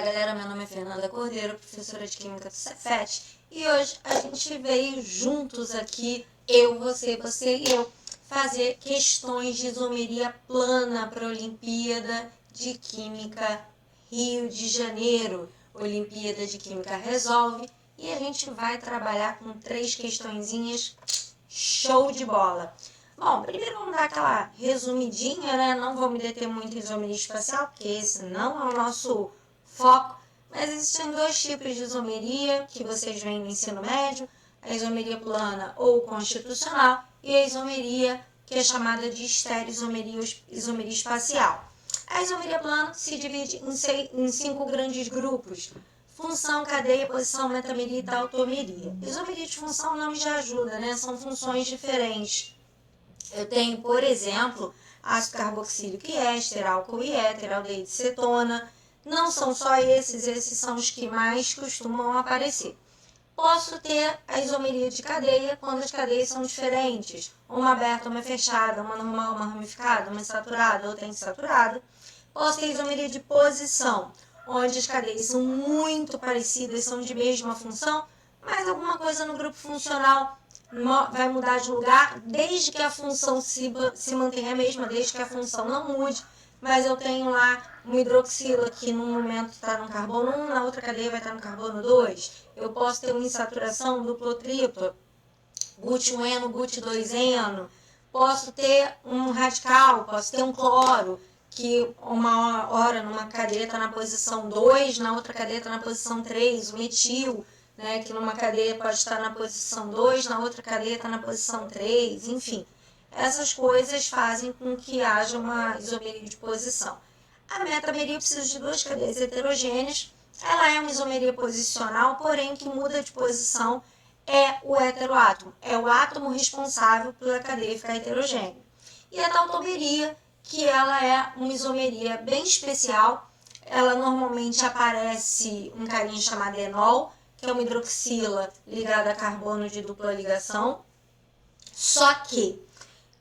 Fala galera, meu nome é Fernanda Cordeiro, professora de Química do Cefet, e hoje a gente veio juntos aqui, eu, você e eu, fazer questões de isomeria plana para a Olimpíada de Química Rio de Janeiro. Olimpíada de Química Resolve, e a gente vai trabalhar com 3 questõezinhas, show de bola. Bom, primeiro vamos dar aquela resumidinha, né? Não vou me deter muito em isomeria espacial, porque esse não é o nosso foco, mas existem 2 tipos de isomeria que vocês veem no ensino médio: a isomeria plana ou constitucional e a isomeria que é chamada de estereoisomeria, isomeria espacial. A isomeria plana se divide em 5 grandes grupos: função, cadeia, posição, metameria e tautomeria. Isomeria de função, o nome já ajuda, né? São funções diferentes. Eu tenho, por exemplo, ácido carboxílico e éster, álcool e éter, aldeído e cetona. Não são só esses são os que mais costumam aparecer. Posso ter a isomeria de cadeia quando as cadeias são diferentes. Uma aberta, uma fechada, uma normal, uma ramificada, uma insaturada, outra insaturada. Posso ter a isomeria de posição, onde as cadeias são muito parecidas, são de mesma função, mas alguma coisa no grupo funcional vai mudar de lugar, desde que a função se mantenha a mesma, desde que a função não mude. Mas eu tenho lá uma hidroxila que num momento está no carbono 1, na outra cadeia vai estar no carbono 2. Eu posso ter uma insaturação duplo ou triplo, gut1-eno, gut2-eno. Posso ter um radical, posso ter um cloro, que uma hora numa cadeia está na posição 2, na outra cadeia está na posição 3, o metil, né, que numa cadeia pode estar na posição 2, na outra cadeia está na posição 3, enfim. Essas coisas fazem com que haja uma isomeria de posição. A metameria precisa de 2 cadeias heterogêneas. Ela é uma isomeria posicional, porém que muda de posição é o heteroátomo. É o átomo responsável pela cadeia ficar heterogênea. E a tautomeria, que ela é uma isomeria bem especial. Ela normalmente aparece um carinha chamado enol, que é uma hidroxila ligada a carbono de dupla ligação. Só que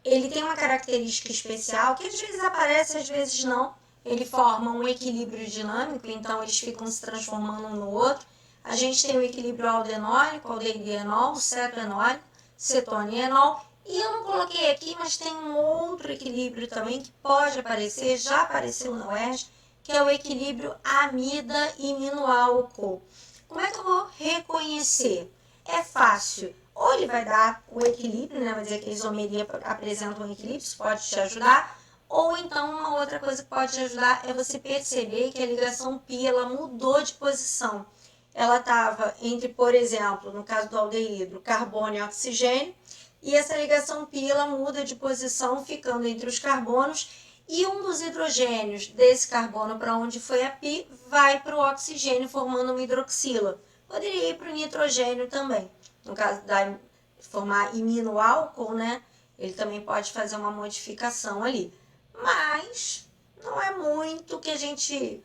ele tem uma característica especial que às vezes aparece, às vezes não. Ele forma um equilíbrio dinâmico, então eles ficam se transformando um no outro. A gente tem o equilíbrio aldenólico, aldeído e enol, cetoenólico, cetona e enol. E eu não coloquei aqui, mas tem um outro equilíbrio também que pode aparecer, já apareceu na UERJ, que é o equilíbrio amida e aminoálcool. Como é que eu vou reconhecer? É fácil. Ou ele vai dar o equilíbrio, né? Vai dizer que a isomeria apresenta um equilíbrio, isso pode te ajudar. Ou então, uma outra coisa que pode te ajudar é você perceber que a ligação pi ela mudou de posição. Ela estava entre, por exemplo, no caso do aldeído, carbono e oxigênio, e essa ligação pi ela muda de posição, ficando entre os carbonos, e um dos hidrogênios desse carbono para onde foi a pi vai para o oxigênio, formando uma hidroxila. Poderia ir para o nitrogênio também. No caso de formar iminoálcool, né? Ele também pode fazer uma modificação ali. Mas não é muito que a gente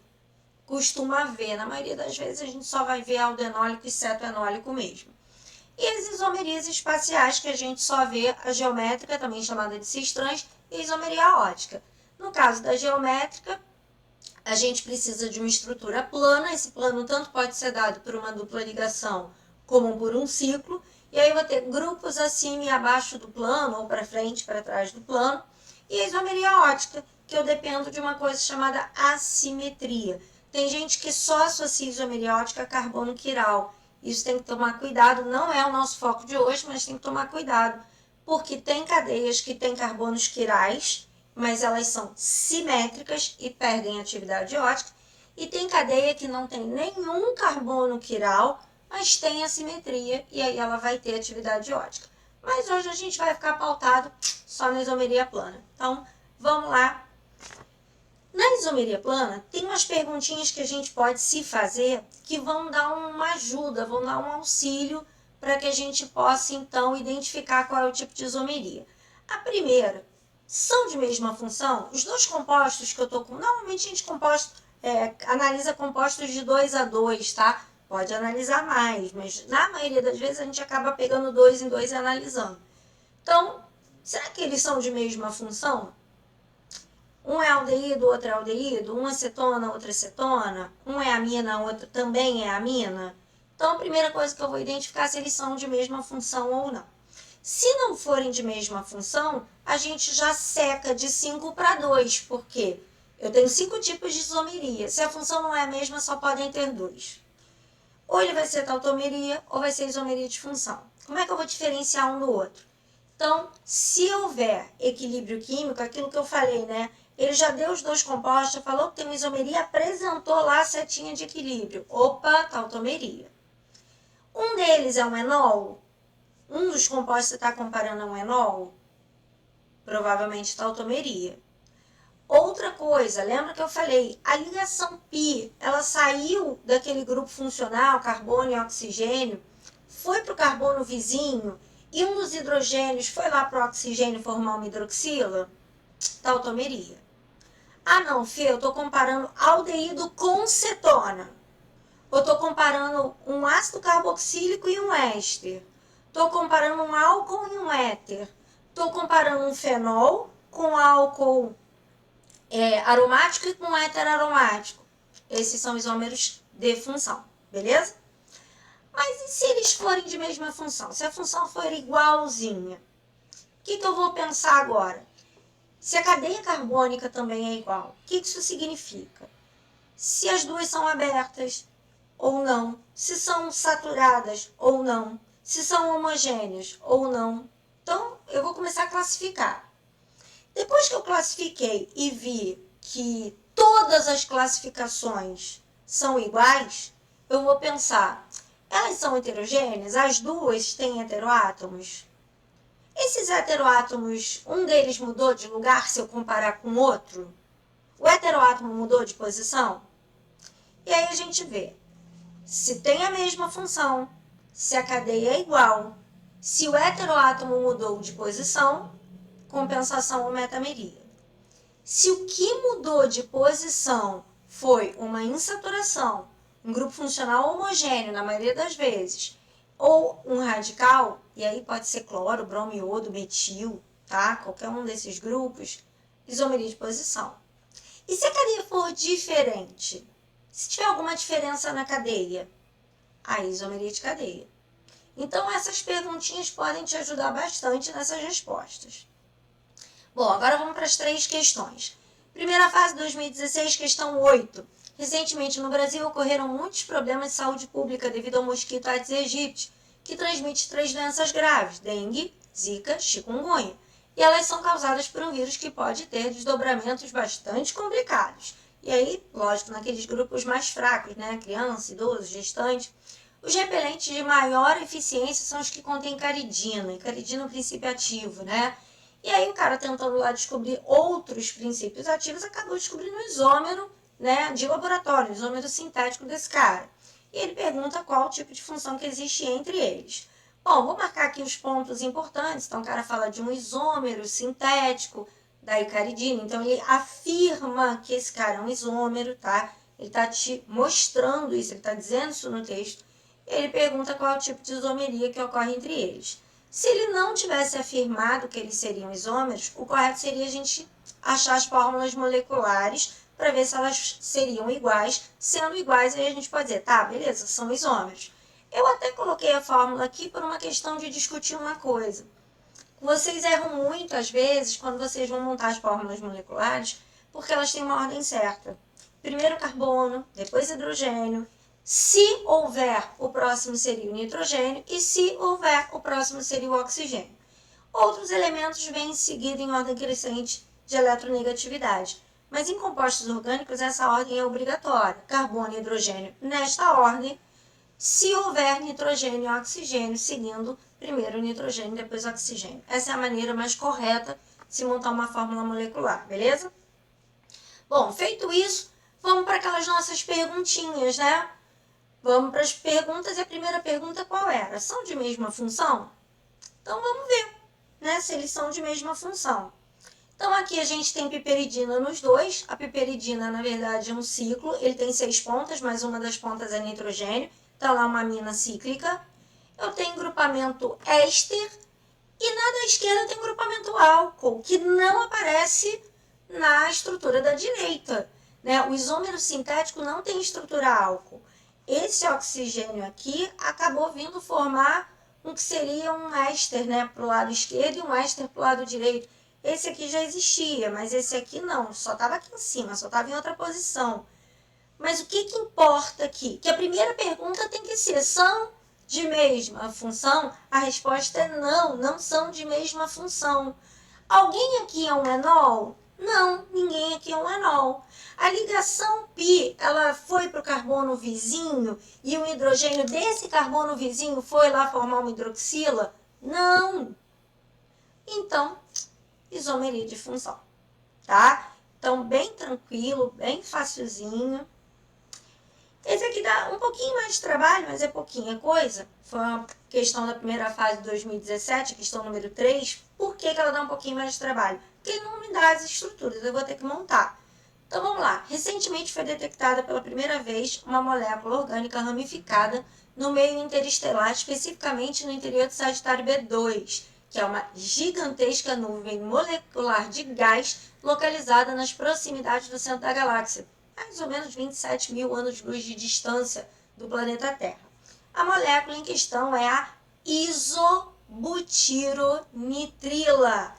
costuma ver. Na maioria das vezes a gente só vai ver aldenólico e cetoenólico mesmo. E as isomerias espaciais, que a gente só vê a geométrica, também chamada de cis-trans, e a isomeria ótica. No caso da geométrica, a gente precisa de uma estrutura plana. Esse plano tanto pode ser dado por uma dupla ligação como por um ciclo. E aí eu vou ter grupos acima e abaixo do plano, ou para frente e para trás do plano. E a isomeria ótica, que eu dependo de uma coisa chamada assimetria. Tem gente que só associa isomeria ótica a carbono quiral. Isso tem que tomar cuidado, não é o nosso foco de hoje, mas tem que tomar cuidado. Porque tem cadeias que têm carbonos quirais, mas elas são simétricas e perdem atividade ótica. E tem cadeia que não tem nenhum carbono quiral, mas tem assimetria, e aí ela vai ter atividade ótica. Mas hoje a gente vai ficar pautado só na isomeria plana. Então, vamos lá. Na isomeria plana, tem umas perguntinhas que a gente pode se fazer que vão dar uma ajuda, vão dar um auxílio para que a gente possa, então, identificar qual é o tipo de isomeria. A primeira, são de mesma função? Os 2 compostos que eu estou com... Normalmente a gente analisa compostos de 2 a 2, tá? Pode analisar mais, mas na maioria das vezes a gente acaba pegando 2 em 2 e analisando. Então, será que eles são de mesma função? Um é aldeído, outro é aldeído, um é cetona, outro é cetona, um é amina, outro também é amina. Então, a primeira coisa que eu vou identificar é se eles são de mesma função ou não. Se não forem de mesma função, a gente já seca de 5 para 2, porque eu tenho 5 tipos de isomeria. Se a função não é a mesma, só podem ter 2. Ou ele vai ser tautomeria, ou vai ser isomeria de função. Como é que eu vou diferenciar um do outro? Então, se houver equilíbrio químico, aquilo que eu falei, né? Ele já deu os dois compostos, falou que tem uma isomeria, apresentou lá a setinha de equilíbrio. Opa, tautomeria. Um deles é um enol. Um dos compostos que você está comparando a um enol, provavelmente tautomeria. Outra coisa, lembra que eu falei, a ligação pi, ela saiu daquele grupo funcional, carbono e oxigênio, foi para o carbono vizinho, e um dos hidrogênios foi lá para o oxigênio formar uma hidroxila, tautomeria. Ah não, Fê, eu estou comparando aldeído com cetona. Eu estou comparando um ácido carboxílico e um éster. Estou comparando um álcool e um éter. Estou comparando um fenol com álcool aromático e com éter aromático. Esses são isômeros de função, beleza? Mas e se eles forem de mesma função? Se a função for igualzinha, o que eu vou pensar agora? Se a cadeia carbônica também é igual, o que isso significa? Se as duas são abertas ou não, se são saturadas ou não, se são homogêneas ou não. Então, eu vou começar a classificar. Depois que eu classifiquei e vi que todas as classificações são iguais, eu vou pensar, elas são heterogêneas? As duas têm heteroátomos? Esses heteroátomos, um deles mudou de lugar se eu comparar com o outro? O heteroátomo mudou de posição? E aí a gente vê se tem a mesma função, se a cadeia é igual, se o heteroátomo mudou de posição, compensação ou metameria. Se o que mudou de posição foi uma insaturação, um grupo funcional homogêneo na maioria das vezes, ou um radical, e aí pode ser cloro, bromo, iodo, metil, tá? Qualquer um desses grupos, isomeria de posição. E se a cadeia for diferente? Se tiver alguma diferença na cadeia, a isomeria de cadeia. Então, essas perguntinhas podem te ajudar bastante nessas respostas. Bom, agora vamos para as 3 questões. Primeira fase, 2016, questão 8. Recentemente no Brasil ocorreram muitos problemas de saúde pública devido ao mosquito Aedes aegypti, que transmite 3 doenças graves, dengue, zika, chikungunya. E elas são causadas por um vírus que pode ter desdobramentos bastante complicados. E aí, lógico, naqueles grupos mais fracos, né? Criança, idoso, gestante. Os repelentes de maior eficiência são os que contêm caridina. E caridina é um princípio ativo, né? E aí o cara tentando lá descobrir outros princípios ativos, acabou descobrindo o isômero, né, de laboratório, o isômero sintético desse cara. E ele pergunta qual tipo de função que existe entre eles. Bom, vou marcar aqui os pontos importantes. Então o cara fala de um isômero sintético da icaridina. Então ele afirma que esse cara é um isômero, tá? Ele está te mostrando isso, ele está dizendo isso no texto. E ele pergunta qual é o tipo de isomeria que ocorre entre eles. Se ele não tivesse afirmado que eles seriam isômeros, o correto seria a gente achar as fórmulas moleculares para ver se elas seriam iguais. Sendo iguais, aí a gente pode dizer, tá, beleza, são isômeros. Eu até coloquei a fórmula aqui por uma questão de discutir uma coisa. Vocês erram muito, às vezes, quando vocês vão montar as fórmulas moleculares, porque elas têm uma ordem certa. Primeiro carbono, depois hidrogênio. Se houver, o próximo seria o nitrogênio, e se houver, o próximo seria o oxigênio. Outros elementos vêm em seguida em ordem crescente de eletronegatividade, mas em compostos orgânicos essa ordem é obrigatória. Carbono e hidrogênio nesta ordem, se houver nitrogênio e oxigênio, seguindo primeiro o nitrogênio, depois o oxigênio. Essa é a maneira mais correta de se montar uma fórmula molecular, beleza? Bom, feito isso, vamos para aquelas nossas perguntinhas, né? Vamos para as perguntas, e a primeira pergunta qual era? São de mesma função? Então vamos ver, né, se eles são de mesma função. Então aqui a gente tem piperidina nos dois. A piperidina, na verdade, é um ciclo. Ele tem 6 pontas, mas uma das pontas é nitrogênio. Então lá uma amina cíclica. Eu tenho grupamento éster. E na da esquerda tem grupamento álcool, que não aparece na estrutura da direita, né? O isômero sintético não tem estrutura álcool. Esse oxigênio aqui acabou vindo formar o que seria um éster, né, para o lado esquerdo e um éster para o lado direito. Esse aqui já existia, mas esse aqui não, só estava aqui em cima, só estava em outra posição. Mas o que importa aqui? Que a primeira pergunta tem que ser, são de mesma função? A resposta é não, não são de mesma função. Alguém aqui é um enol? Não, ninguém aqui é um enol. A ligação π, ela foi para o carbono vizinho e o hidrogênio desse carbono vizinho foi lá formar uma hidroxila? Não. Então, isomeria de função, tá? Então, bem tranquilo, bem facilzinho. Esse aqui dá um pouquinho mais de trabalho, mas é pouquinha coisa. Foi uma questão da primeira fase de 2017, questão número 3. Por que ela dá um pouquinho mais de trabalho? Porque ele não me dá as estruturas, eu vou ter que montar. Então vamos lá. Recentemente foi detectada pela primeira vez uma molécula orgânica ramificada no meio interestelar, especificamente no interior de Sagitário B2, que é uma gigantesca nuvem molecular de gás localizada nas proximidades do centro da galáxia, mais ou menos 27 mil anos-luz de distância do planeta Terra. A molécula em questão é a isobutyronitrila.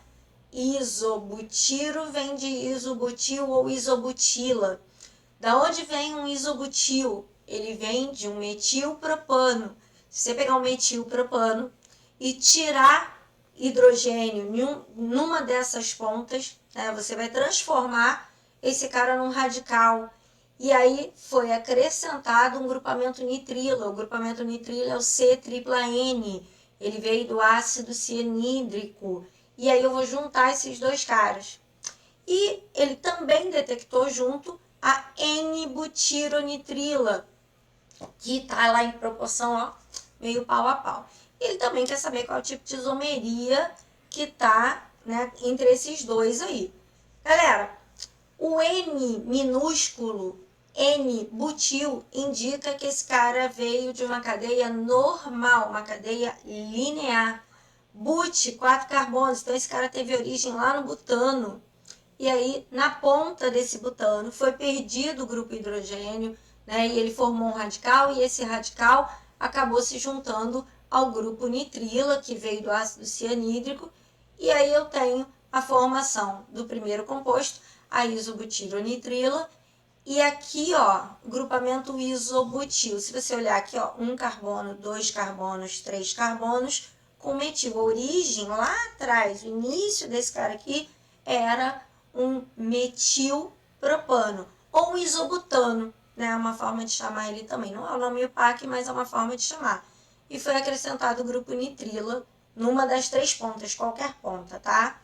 Isobutiro vem de isobutil ou isobutila. Da onde vem um isobutil? Ele vem de um metilpropano. Se você pegar um metilpropano e tirar hidrogênio numa dessas pontas, né, você vai transformar esse cara num radical. E aí foi acrescentado um grupamento nitrila. O grupamento nitrila é o C-tripla-N. Ele veio do ácido cianídrico. E aí eu vou juntar esses dois caras. E ele também detectou junto a N-butyronitrila, que está lá em proporção, ó, meio pau a pau. Ele também quer saber qual é o tipo de isomeria que está, né, entre esses dois aí. Galera, o N minúsculo, N-butil, indica que esse cara veio de uma cadeia normal, uma cadeia linear. But, 4 carbonos, então esse cara teve origem lá no butano. E aí, na ponta desse butano, foi perdido o grupo hidrogênio, né? E ele formou um radical, e esse radical acabou se juntando ao grupo nitrila, que veio do ácido cianídrico. E aí eu tenho a formação do primeiro composto, a isobutyronitrila. E aqui, ó, grupamento isobutil. Se você olhar aqui, ó, 1 carbono, 2 carbonos, 3 carbonos, com metil. A origem lá atrás, o início desse cara aqui, era um metilpropano, ou um isobutano, né? Uma forma de chamar ele também. Não é o nome UPAC, mas é uma forma de chamar. E foi acrescentado o grupo nitrila numa das 3 pontas, qualquer ponta, tá?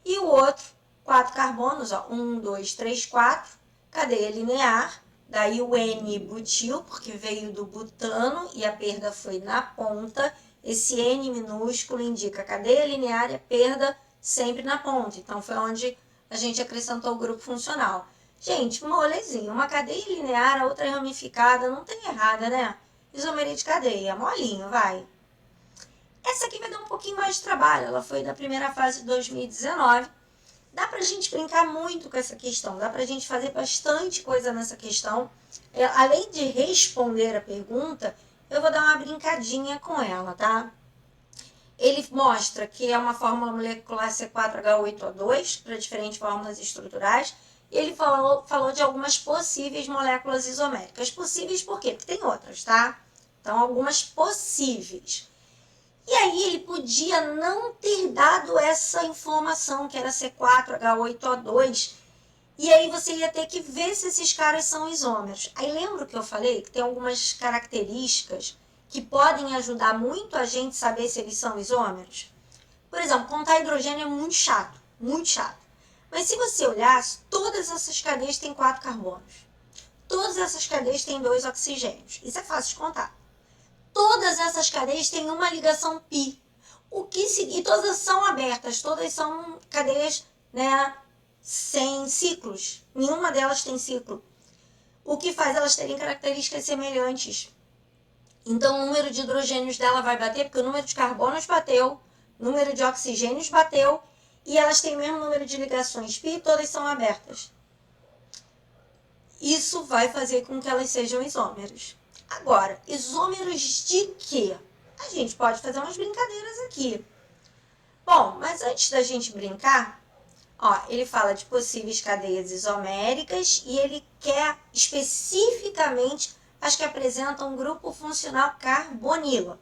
E o outro, 4 carbonos, ó, 1, 2, 3, 4, cadeia linear, daí o N-butil, porque veio do butano e a perda foi na ponta. Esse N minúsculo indica cadeia linear e a perda sempre na ponta. Então, foi onde a gente acrescentou o grupo funcional. Gente, molezinho, uma cadeia linear, a outra ramificada, não tem errada, né? Isomeria de cadeia, molinho, vai. Essa aqui vai dar um pouquinho mais de trabalho, ela foi da primeira fase de 2019. Dá pra gente brincar muito com essa questão, dá pra gente fazer bastante coisa nessa questão. Além de responder a pergunta, eu vou dar uma brincadinha com ela, tá? Ele mostra que é uma fórmula molecular C4H8O2 para diferentes fórmulas estruturais. E ele falou de algumas possíveis moléculas isoméricas. Possíveis por quê? Porque tem outras, tá? Então, algumas possíveis. E aí ele podia não ter dado essa informação, que era C4H8O2. E aí você ia ter que ver se esses caras são isômeros. Aí lembra que eu falei que tem algumas características que podem ajudar muito a gente saber se eles são isômeros? Por exemplo, contar hidrogênio é muito chato, muito chato. Mas se você olhar, todas essas cadeias têm 4 carbonos. Todas essas cadeias têm 2 oxigênios. Isso é fácil de contar. Todas essas cadeias têm uma ligação π. E todas são abertas, todas são cadeias, né, sem ciclos. Nenhuma delas tem ciclo. O que faz elas terem características semelhantes. Então, o número de hidrogênios dela vai bater, porque o número de carbonos bateu, o número de oxigênios bateu, e elas têm o mesmo número de ligações π e todas são abertas. Isso vai fazer com que elas sejam isômeros. Agora, isômeros de quê? A gente pode fazer umas brincadeiras aqui. Bom, mas antes da gente brincar, ó, ele fala de possíveis cadeias isoméricas e ele quer especificamente as que apresentam um grupo funcional carbonila.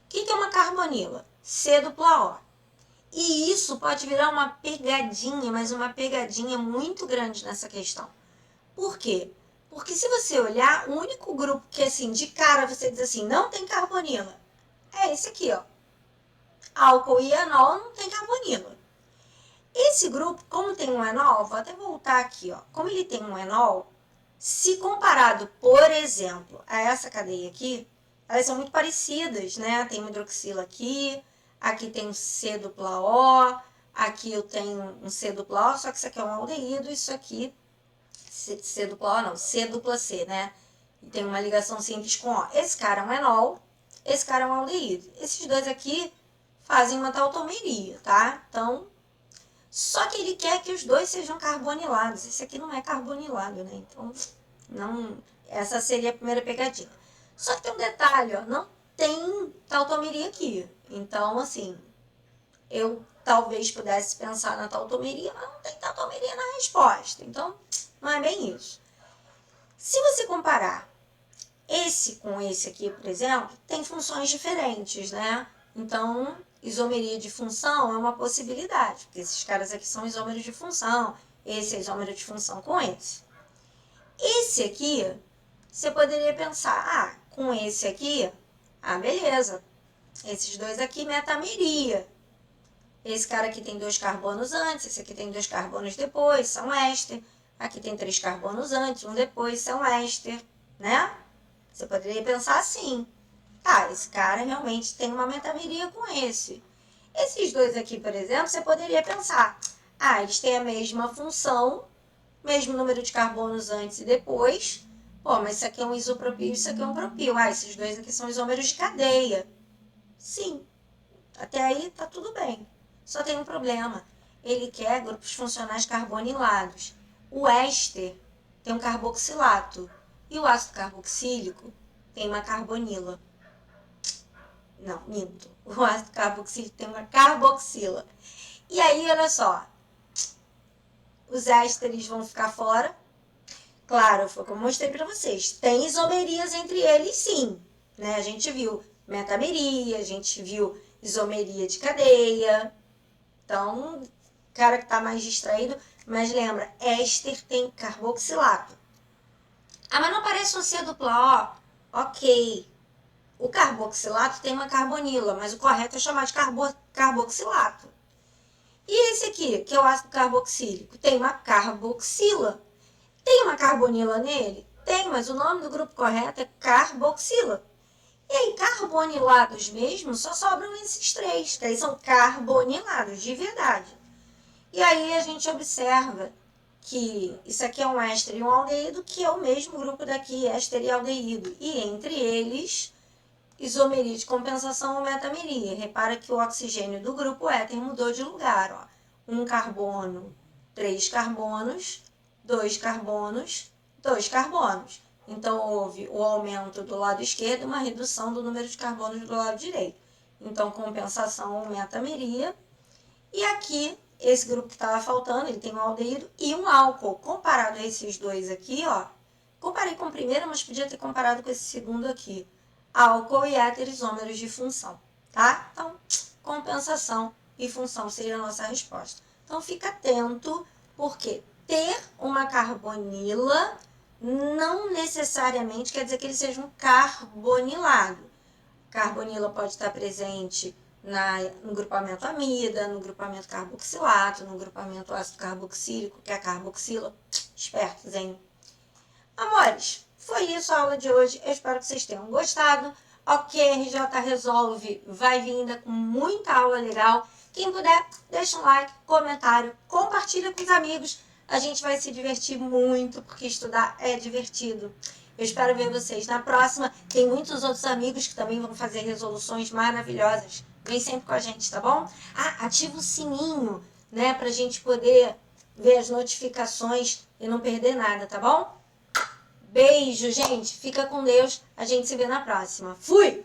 O que é uma carbonila? C dupla O. E isso pode virar uma pegadinha, mas uma pegadinha muito grande nessa questão. Por quê? Porque se você olhar, o único grupo que, assim, de cara você diz assim, não tem carbonila, é esse aqui, ó. Álcool e enol não tem carbonila. Esse grupo, como tem um enol, vou até voltar aqui, ó. Como ele tem um enol, se comparado, por exemplo, a essa cadeia aqui, elas são muito parecidas, né? Tem uma hidroxila aqui tem um C dupla O, aqui eu tenho um C dupla O, só que isso aqui é um aldeído, isso aqui, C dupla O não, C dupla C, né? E tem uma ligação simples com O. Esse cara é um enol, esse cara é um aldeído. Esses dois aqui fazem uma tautomeria, tá? Então, só que ele quer que os dois sejam carbonilados. Esse aqui não é carbonilado, né? Então, não, essa seria a primeira pegadinha. Só que tem um detalhe, ó, não tem tautomeria aqui. Então, assim, eu talvez pudesse pensar na tautomeria, mas não tem tautomeria na resposta. Então, não é bem isso. Se você comparar esse com esse aqui, por exemplo, tem funções diferentes, né? Então, isomeria de função é uma possibilidade, porque esses caras aqui são isômeros de função, esse é isômero de função com esse. Esse aqui, você poderia pensar, com esse aqui, beleza, esses dois aqui, metameria. Esse cara aqui tem 2 carbonos antes, esse aqui tem 2 carbonos depois, são éster. Aqui tem 3 carbonos antes, um depois, são éster, né? Você poderia pensar assim, esse cara realmente tem uma metameria com esse. Esses dois aqui, por exemplo, você poderia pensar, eles têm a mesma função, mesmo número de carbonos antes e depois, mas isso aqui é um isopropil, isso aqui é um propil. Esses dois aqui são isômeros de cadeia. Sim, até aí tá tudo bem. Só tem um problema. Ele quer grupos funcionais carbonilados. O éster tem um carboxilato e o ácido carboxílico tem uma carbonila. Não, minto. O ácido carboxílico tem uma carboxila. E aí, olha só, os ésteres vão ficar fora. Claro, foi como eu mostrei para vocês. Tem isomerias entre eles, sim. Né? A gente viu metameria, a gente viu isomeria de cadeia. Então, o cara que está mais distraído, mas lembra, éster tem carboxilato. Mas não aparece um C dupla O? Ok. O carboxilato tem uma carbonila, mas o correto é chamar de carboxilato. E esse aqui, que é o ácido carboxílico, tem uma carboxila. Tem uma carbonila nele? Tem, mas o nome do grupo correto é carboxila. E aí, carbonilados mesmo, só sobram esses 3, que aí são carbonilados, de verdade. E aí a gente observa que isso aqui é um éster e um aldeído, que é o mesmo grupo daqui, éster e aldeído. E entre eles, isomeria de compensação ou metameria. Repara que o oxigênio do grupo éter mudou de lugar. Ó. 1 carbono, 3 carbonos, 2 carbonos, 2 carbonos. Então, houve o aumento do lado esquerdo e uma redução do número de carbonos do lado direito. Então, compensação ou metameria. E aqui, esse grupo que estava faltando, ele tem um aldeído e um álcool. Comparado a esses dois aqui, ó, comparei com o primeiro, mas podia ter comparado com esse segundo aqui. Álcool e éter isômeros de função, tá? Então, compensação e função seria a nossa resposta. Então, fica atento, porque ter uma carbonila não necessariamente quer dizer que ele seja um carbonilado. Carbonila pode estar presente no grupamento amida, no grupamento carboxilato, no grupamento ácido carboxílico, que é a carboxila. Espertos, hein? Amores, foi isso a aula de hoje. Eu espero que vocês tenham gostado. Ok, RJ Resolve vai vir ainda com muita aula legal. Quem puder, deixa um like, comentário, compartilha com os amigos. A gente vai se divertir muito, porque estudar é divertido. Eu espero ver vocês na próxima. Tem muitos outros amigos que também vão fazer resoluções maravilhosas. Vem sempre com a gente, tá bom? Ativa o sininho. né? Pra gente poder ver as notificações e não perder nada, tá bom? Beijo, gente. Fica com Deus. A gente se vê na próxima. Fui!